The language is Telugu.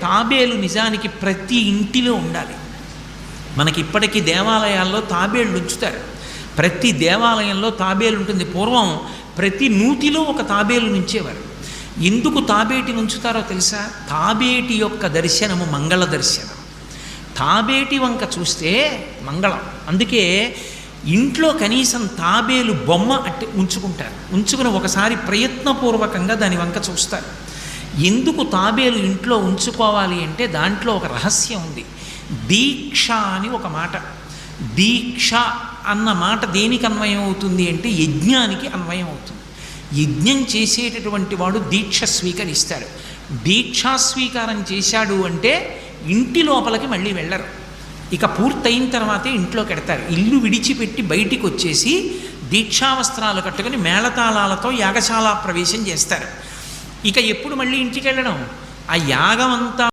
తాబేలు నిజానికి ప్రతి ఇంటిలో ఉండాలి. మనకి ఇప్పటికీ దేవాలయాల్లో తాబేళ్ళు ఉంచుతారు. ప్రతి దేవాలయంలో తాబేలు ఉంటుంది. పూర్వం ప్రతి నూతిలో ఒక తాబేలు నుంచేవారు. ఎందుకు తాబేటిని ఉంచుతారో తెలుసా? తాబేటి యొక్క దర్శనము మంగళ దర్శనం. తాబేటి వంక చూస్తే మంగళం. అందుకే ఇంట్లో కనీసం తాబేలు బొమ్మ అట్టి ఉంచుకుంటారు. ఉంచుకుని ఒకసారి ప్రయత్నపూర్వకంగా దాని వంక చూస్తారు. ఎందుకు తాబేలు ఇంట్లో ఉంచుకోవాలి అంటే దాంట్లో ఒక రహస్యం ఉంది. దీక్ష అని ఒక మాట. దీక్ష అన్న మాట దేనికి అన్వయం అవుతుంది అంటే యజ్ఞానికి అన్వయం అవుతుంది. యజ్ఞం చేసేటటువంటి వాడు దీక్ష స్వీకరిస్తాడు. దీక్షా స్వీకారం చేశాడు అంటే ఇంటి లోపలికి మళ్ళీ వెళ్ళరు. ఇక పూర్తయిన తర్వాతే ఇంట్లోకి వెడతారు. ఇల్లు విడిచిపెట్టి బయటికి వచ్చేసి దీక్షావస్త్రాలు కట్టుకుని మేళతాళాలతో యాగశాల ప్రవేశం చేస్తారు. ఇక ఎప్పుడు మళ్ళీ ఇంటికి వెళ్ళడం? ఆ యాగం అంతా